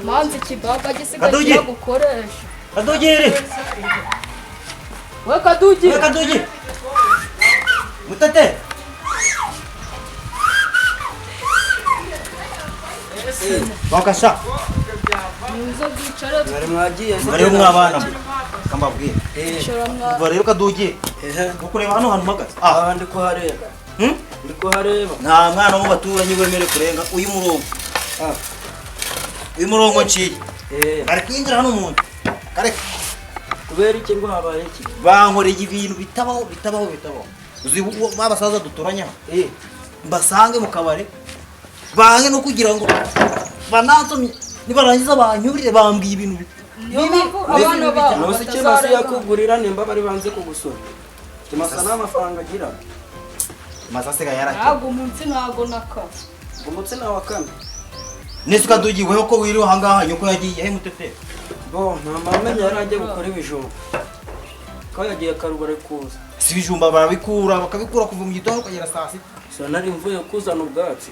manzi kibaba gisigaye gukoresha Kadugiri we Kadugi mutate bakasha muzo bicare Mwari mwagiye bari mwabana kambabwiye sharamwa rero Kadugi ukureba hano hantu magaze ndi kuhareba ndi kuhareba nta mwana wo baturanye wemere kurenga uyu murongo nciye bari kwinjira hano umuntu kare kubera iki ngo habaye iki bankoreye ibintu bitabaho uzi babasaza duturanya mbasange mu kabare bange no kugira ngo banansomye nibarangiza banyurire bambwiye ibintu abana ba nose kimasi yakugurira nimba bari banze kugusura kimasa n'amafaranga agira masasega yarake ntabwo umunsi ntabwo nakazi umutse nawa kane nese Kadugiweho ko wiriwe ahangaha nyoko yagiye he mutete bo nta mamenye yari agiye gukora ibijumba ko yagiye karubare kuza si ibijumba barabikura bakabikura kuva mu gitondo kugera saa sita so nari mvuye kuzana ubwatsi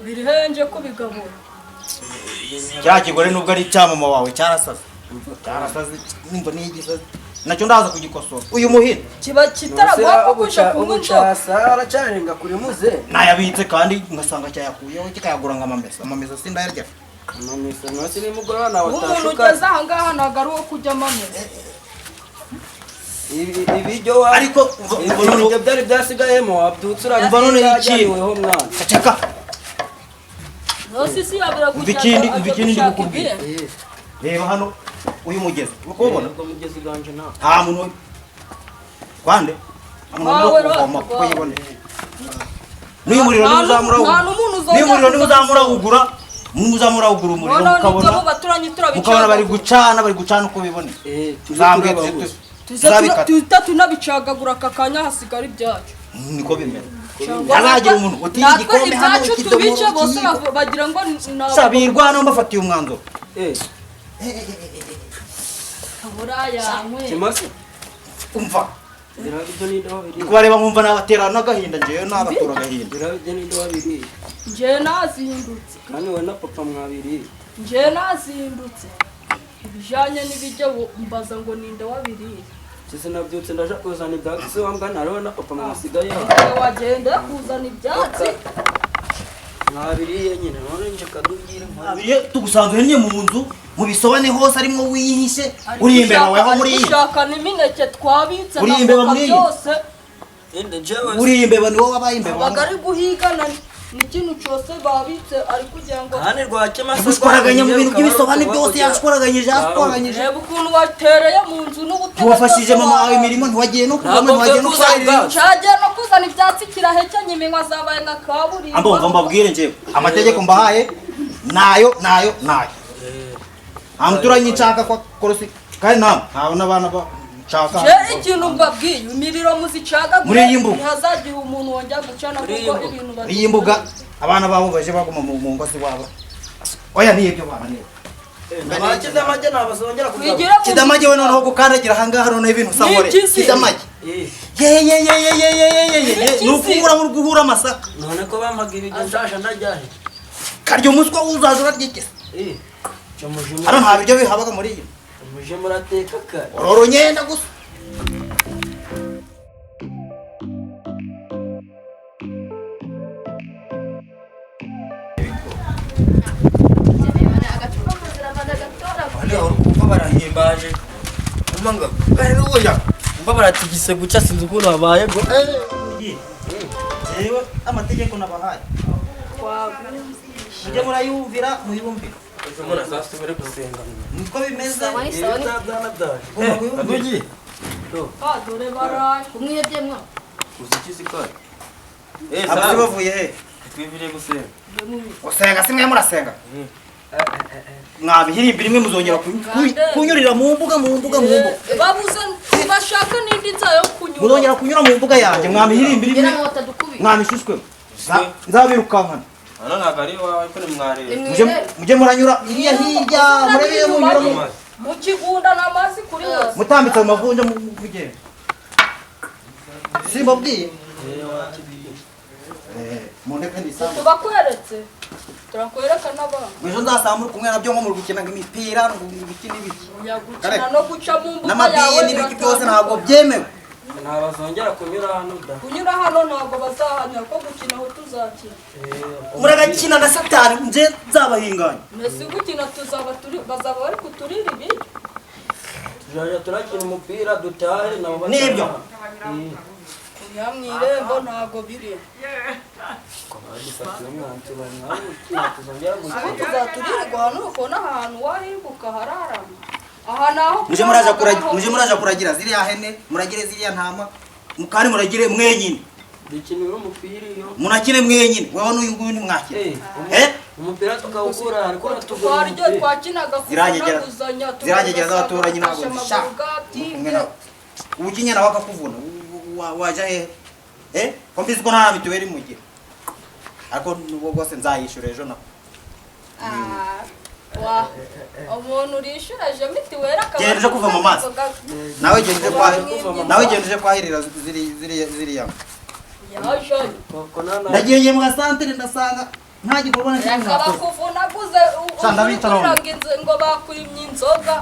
birihenje ko bigabura cya kigore nubwo ari icyamama wawe cyarasaze nimba nigisaze nacyo ndaza kugikosora uyu muhira kiba kitaragwa kuja umuca sara cyarenga kuri muze nayabitse kandi ngasanga cyayakuyeho kikayagura amamesa sindayarya amamesa nose ni mugora nawe umuntu ugeze aha ngaha ntabwo ari uwo kujya amamesa ibiryo wa ariko ibyo byari byasigayemo wabyutse umva none urajyaniweho mwana caka nose isi yabira ikindi ndi kukubwira reba hano uyu mugezi ukubona ubwo mugezi ganje nawe nta muntu kwande amuvoma kuko yibone n'uyu muriro nimuzamura umuriro mukabona bari gucana uko bibone tuhita tunabicagagura aka kanya hasigara ibyacu niko bimera azagira umuntu utiye igikombe hano ibyacu tubice bose bagira ngo sabirwa hano mbafatiye umwanzuro kimasi umva birabyo ni ndo babiri kubareba nkumva nabatera n'agahinda njeyo nabatura agahinda birabyo ni ndo babiri nje nazindutse kandi we na papa mwabiri nje nazindutse ibijanye n'ibijyo mbaza ngo ninde wabiri sisi nabyutse ndaje kuzana ibyatsi wambwana ariho na papa mwasigaye wagende kuzana ibyatsi mwabiriye nyine none nje Kadugire abiriye tugusanzwe nye mu nzu mu bisobane hose arimo wihishe uri imbere wawe muri ushaka n'imineke twabitse uri imbere muri byose ende jewe uri imbere ni wowe abaye imbere bagari guhigana n'ikintu cyose babitse ari kugira ngo hane rwa kimasa gushwaraganya mu bintu by'ibisobane byose yashwaraganyije reba ukuntu watereye mu nzu n'ubutebe wafashije mama wawe imirimo ntiwagiye no kuvoma ntiwagiye no kwahirira cagiye no kuzana ibyatsi kirahekenye iminwa zabaye nka kaburimbo ambumva mbabwire njewe amategeko mbahaye nayo amuturanye nshaka kwa korosi kandi ntawe n'abana ba nshaka je ikintu mbabwiye imiriro muzicaga muri iyi mbuga ntihazagira umuntu wongera gucana kuko ibintu bari iyi mbuga abana babo baje baguma mu ngo wabo oya nibyo bana niyo kidamage nabazongera kidamage we noneho gukandagira ahangaha noneho ibintu usangore kidamage nukubura mu guhura amasaka none ko bampaga ibijyo nshasha ndajyahe karyo umuswa uzaza uraryikisa hano nta biryo bihabaga muri iyi muje murateka kare ororo nyenda gusa barahimbaje umanga oya umva baratigise guca sinzi ukuntu habaye ngo yewe amategeko nabahaye mujye murayumvira muyumvira ushobora zasubire gusenga niko bimeze byana byaje Kadugi dore baraje kumwebye mwa uzikizi kare abasi bavuye he twivire gusenga gusenga simwe murasenga mwabihirimbira imwe muzongera kunyurira mu mbuga babuze bashaka n'indi nzayo kunyura muzongera kunyura mu mbuga yanjye mwabihirimbira imwe mwamishishwe nzabirukankana ana nagari wawe ko ni mwarebe mujye muranyura iriya hirya murebe munyura mu kigunda n'amazi kuri yose mutambitse mu mavunja mugenda simbabwiye mundeke ndisambu tubakweretse turakwereka n'abana ejo nzasanga muri kumwe nabyo nko muri gukina imipira ibiki n'ibiki gukina no guca mu mbuga n'amabiye n'ibiki byose ntabwo byemewe ntabazongera kunyura hano da kunyura hano ntabwo bazahanira ko gukina aho tuzakina muragakina na satani nje nzabahinganya mbese gukina bazaba bari kuturira ibiryo tuzajya turakina umupira dutahe nabo nibyo ya mu irembo ntabwo biri badufatiye umwanzuro nawe tuzongera aho gukina tuzaturirwa hano ukabona ahantu wahinguka hararama aha naho muje muraja kuragira ziriya hene muragire ziriya ntama kandi muragire mwenyine dukinira umupira iyo munakine mwenyine wewe n'uyu nguyu ni mwakine umupira tukawukura ariko twaryo twakinaga kuzanya zirangegera z'abaturanyi ntabwo zishaka ubukinya nawe akakuvuna waja hehe ko mbizi ko nta mituweli mugira ariko nubwo bwose nzayishyura ejo nawe umuntu urishuraje mituweli akaba genda uje kuva mu mazi nawe genda uje kwahirira ziriya ndagiye mu gasantere ndasanga nta gikorwa na kimwe nakora bakuvunaguze ngo bakwimye inzoga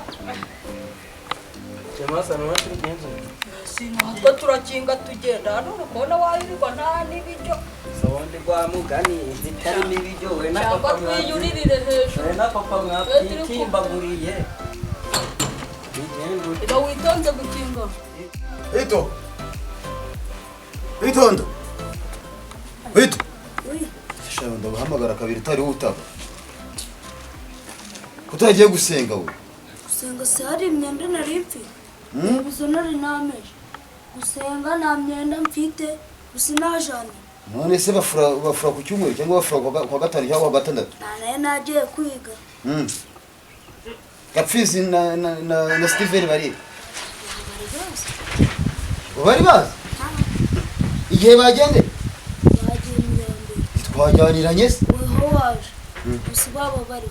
natwe turakinga tugenda hano ukabona wahirirwa nta n'ibiryo ubundi rwa mugani zitarimo ibiryo we na cyangwa papa twiyuririre hejuru na papa mwatimbaguriye iba witonze gukinga Witondo. Shaka ndabahamagara kabiri utari wutaba. Utagiye gusenga we. Gusenga se hari imyenda nari mfite. Gusa nari nameje. Gusenga nta myenda mfite, gusa najana. None se bafura ku cyumweru cyangwa bafura kwa gatanu cyangwa kwa gatandatu? Naye nagiye kwiga. Gapfizi na Steven bari. Bari bazi? Igihe bagende? Bagiye imyenda. Twajyaniranye se? Weho waje. Gusa baba bari.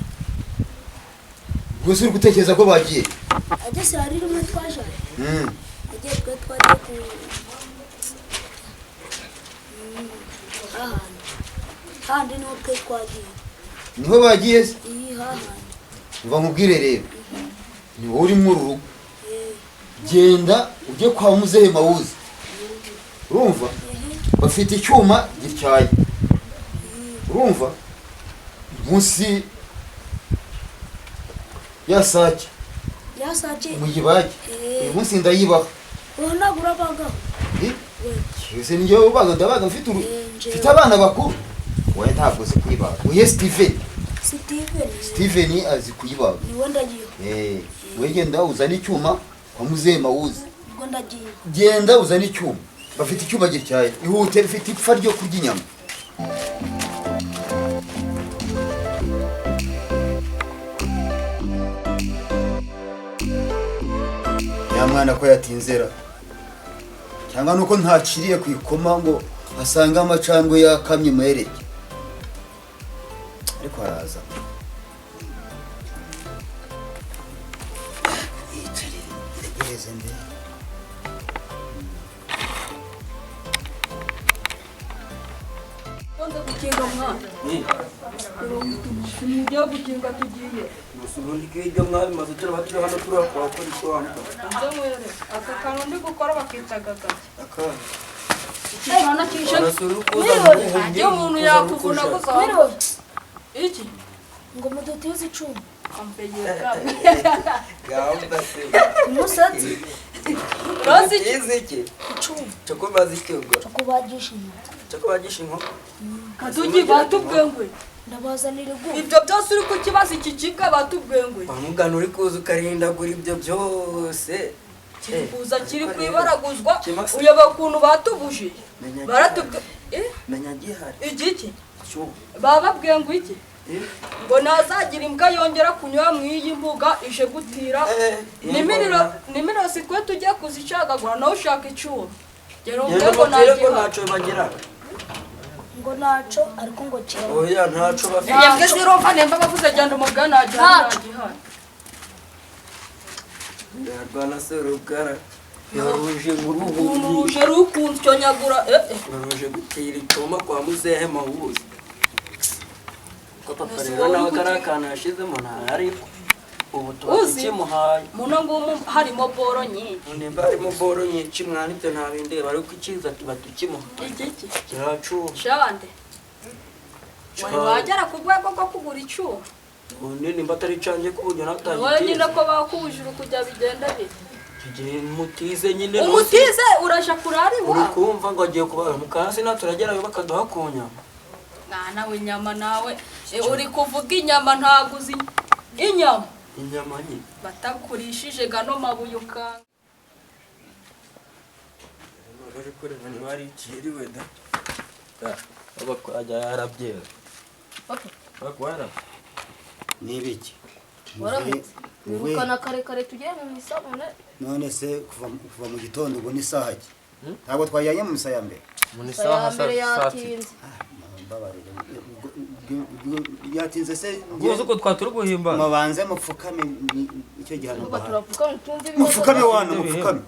Gusa uri gutekereza ko bagiye? Agese hari rumwe twajanye. Agiye twe twagiye ku handi niho twe twagiye. Niho bagiye se? Iyi hahandi. Mva nkubwire rero. Ni wowe uri mu rugo. Genda ujye kwa muzehe Mawuzi. Urumva? Bafite icyuma gityaye. Urumva? Munsi ya sake. Ya sake. Muyibage. Munsi ndayibaha. Wonagura baga. Ese njye ubaga ndabaga mfite abana bakuru. Wowe ntabwo uzi kuyibaga. Uye Steven. Steven azi kuyibaga. Niwe ndagiye. Wowe genda uzana icyuma kwa muzehe Mawuzi. Ubwo ndagiye. Genda uzana icyuma. Bafite icyuma gityaye. Ihute bifite ipfa ryo kurya inyama. Ya mwana ko yatinzera. Cyangwa nuko ntakiriye ku ikoma ngo asanga amacandwe yakamye muhereke. Ariko araza. Ntegereze nde. Tonze gukinga mwana tujya gukinga tugiye ubundi k'ibyo mwabimaze turaba turi hano turakora ko ikora nze mwere aka kantu ndi gukora bakitaga gake akana ikibana kishe iyo umuntu yakuvuna gusa iki ngo mudutize icuma ampegera kabe gahunda se umusatsi rosi iziki icuma cyo maze ikigwa cyo kubagisha inkoko cyo kubagisha inkoko kadugi batubwengwe ndabazanira igufa ibyo byose uri kukibaza iki kibwa batubwengwe bamugana uri kuza ukarindagura ibyo byose kuza kiri kwibaraguzwa uyoba ukuntu batubujije baratubwe menya gihari igiki bababwiye ngo iki ngo nazagira imbwa yongera kunyura mu iyi mbuga ije gutira nimiriro si twe tugiye kuzicagagura nawe ushaka icyuma gera umwe ngo ntacyo bagira ngo naco ariko ngo kira oya ntaco bafite yembwe zirumva nemba bavuze genda umugana nagihari yarwana se rugara yaruje uruhu ruje rukunsyonyagura yaruje gutera itoma kwa muzehe mawuzi ko papa rero nawe karakana yashizemo ntari ubu tukimuhaye muno ngumu harimo boro nyinshi nimba harimo boro nyinshi mwanitse nta bindi bari kukiza batukimuha iki kiracu shande wari wagera ku rwego rwo kugura icyuma ubundi nimba atari canje kuburyo nataye wowe nyine ko bakubujije kujya bigenda bite igihe mutize nyine umutize uraje kurari uri wa kumva ngo agiye kubara mukasi naturagerayo bakaduha ku nyama nawe inyama nawe uri kuvuga inyama ntaguzi inyama nyine batakurishije gano mabuye ukanga bari kureba niba ari ikiriwe da bakwajya yarabyera bakwara n'ibiki wirukana kare kare tugiye mu isabune none se kuva mu gitondo ubwo ni saha ki ntabwo twajyanye mu misa ya mbere muri saha mbere yatinze yatinze se uzi ko twaturi guhimba mubanze mupfukame icyo gihano nuko turapfuka mutumva mupfukame wana mupfukame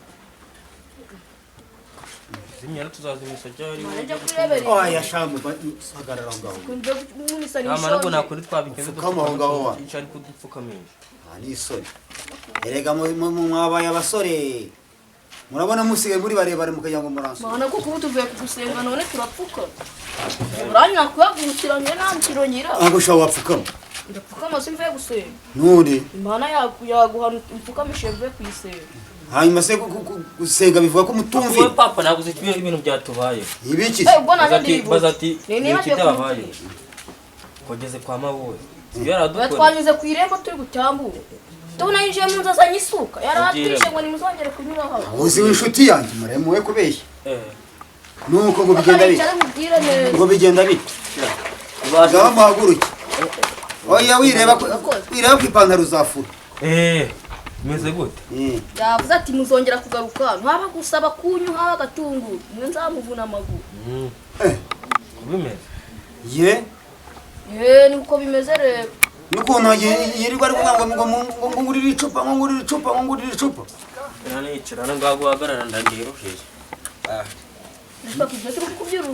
zimyana tuzazimisha cyari nje kurebera oya shamu sagarara ngaho kunje n'umisa ni amana ko nakuri twabikeze Pfukama aho ngaho wa. icari kudupfukamisha ni isoni erega mwabaye abasore murabona musigaye muri barebare mukagira ngo muranso mana ko kuba tuvuye gusenga none turapfuka uranya kuyagurukiranye namukironyira ntabwo ushobora wapfukama ndapfukama simvuye gusenga none imana yaguhana upfukamishe mvuye kuyisenga hanyuma se gusenga bivuga ko wowe mutumvira papa naguze ibintu byatubaye ibiki ubwo nanjye ndibuze bazati ni iki byabaye kugeze kwa mabuye yaradukora twanyuze ku irembo turi gutambuka tubona yinjiye mu nzu azanye isuka yarahatwishe ngo nimuzongere kunyura aho uzi w'inshuti yanjye muremuwe kubeshya nuko ngo bigenda bite mubwire neza ngo bigenda bite ngaho muhaguruke oya wireba ku ipantaro uzafura meze gute yavuze ati muzongera kugaruka ntaba gusaba kunyu haba agatunguru mwe nzamuvuna amaguru bimeze ye niko bimeze rero n'ukuntu yirirwa ari kuvuga ngo ngurire icupa ngo ngurire icupa ngo ngurire icupa nicara ngaho guhagarara ndandiruhije reka kujya turi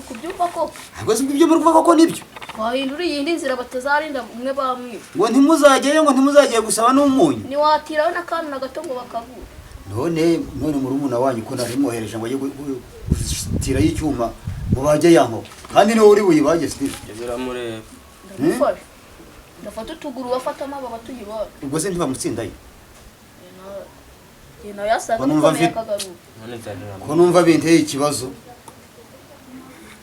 kubyumva ko ntabwo si ibyo muri kuvuga ko nibyo wahindura iyindi nzira batazarinda umwe bamwiba ngo ntimuzagiye gusaba n'umunyu ntiwatirawe n'akantu na gato ngo bakagura none murumuna wanyu ko narimwohereje ngo ajye gutirayo icyuma ngo bajye yankoko kandi niwe uri buyibage Steve biramureba ndagufasha ndafata utuguru wafata amababa tuyibara ubwo se ntibamutsindayo nawe yasaga n'ukomeye akagaruka ko numva binteye ikibazo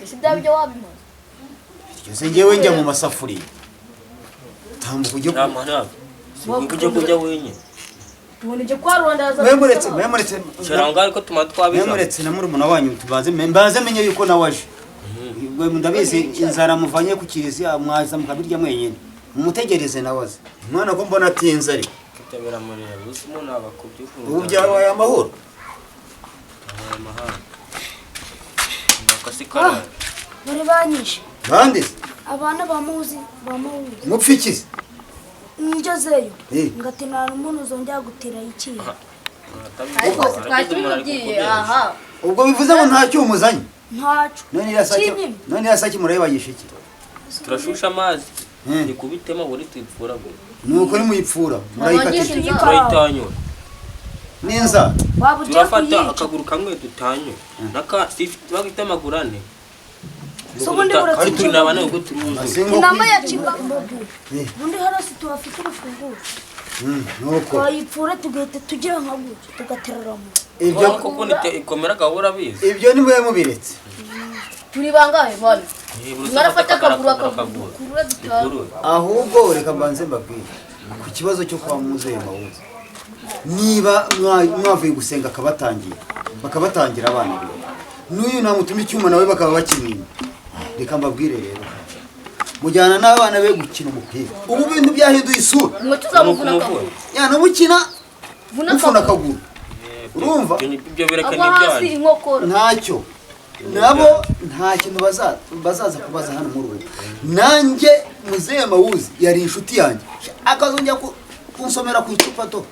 ese byaba ibyo wabimaze byose ngewe njya mu masafuriya tambuka ujye ujye kujya wenyine tubona ibyo kwa Rwanda mwemuretse na murumuna wanyu mbanze menye yuko nawe aje ndabizi inzara muvanye ku kiliziya mwaza mukabirya mwenyine mumutegereze nawe aze mwana ko mbona atinze ariko ubu byabaye amahoro bari banyishe bande abana bamuzi mupfikize ngezeyo ngatinana umuntu uzongera gutira ikihe ariko twakimubwiye aha ubwo bivuze ngo nta cyuma uzanye ntacu none irasaki murayibagisha iki turashusha amazi ni kubitema buri tuyipfura nuko nimuyipfura murayikatisha turayitanyura n'inzara turafata akaguru kamwe dutanyura bagita amaguru ane ari turi n'abana ubwo tumuzi inama yaciga ubundi harasi tuhafite urufunguzo nuko twayipfura tugahita tugira nka gutya tugatereramo ibyo kuko ikomera gahora bizi ibyo ni mwe mubiretse turi bangahe bane mwarafata akaguru dutanu ahubwo reka mbanze mbabwire ku kibazo cyo kwa muzehe mawuzi niba mwavuye gusenga bakabatangira abana be n'uyu namutuma icyuma nawe bakaba bakinini reka mbabwire rero mujyana n'abana be gukina umupira ubu bintu byahinduye isura mwe tuzamuvuna akaguru yana mukina mufuna akaguru urumva ibyo bireka hasi n'ibyanyu inkokora ntacyo nabo nta kintu bazaza kubaza hano muri ubu nanjye muzehe mawuzi yari inshuti yanjye akazongera kunsomera ku icupa to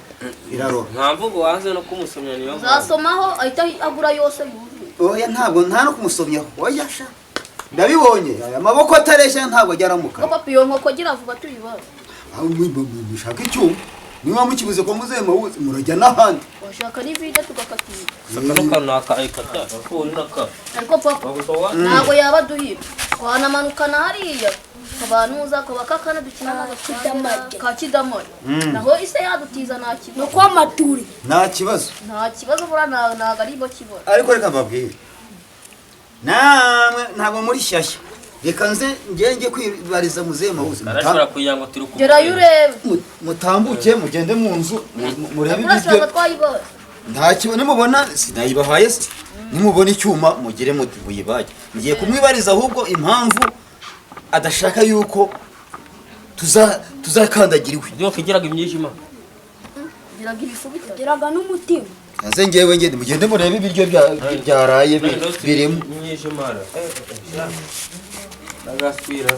irarora. nta mvugo waze no kumusomya niyo mpamvu. uzasomaho ahita agura yose yuzuye. Oya ntabwo nta no kumusomyaho. Oya sha. Ndabibonye aya maboko atareshya ntabwo ajya aramuka. ko papa iyo nkoko gira vuba tuyibara. Aho mwishaka icyuma. Niba mukibuze kwa muzehe Mawuzi murajya n'ahandi. Washaka n'ivide tugakatira. Saka no kanaka ayikata akubona naka. Ariko papa ntabwo yaba duhira. Twanamanukana hariya. Abantu uza kubakakana dukina ka kidamari. Naho ise yadutiza nta kibazo. nuko amaturi Nta kibazo. Nta kibazo bura ntago ari bo kibona. Ariko reka mbabwire. Namwe ntabwo muri shyashya. Reka nze ngenge kwibariza muzehe Mawuzi. Arashobora kugira ngo turi ku. Gerayo urebe. Mutambuke mugende mu nzu murebe Urashaka ibyo. twayibara. Nta kibazo nimubona sinayibahaye se. Nimubona icyuma mugire muti buyibage. Ngiye kumwibariza ahubwo impamvu adashaka yuko tuzakandagira iwe. Ndio kigiraga imyijima. Giraga ibifubita. giraga n'umutima Nze ngewe ngende mugende murebe ibiryo byaraye birimo. Imyijima ara. Nagaspira.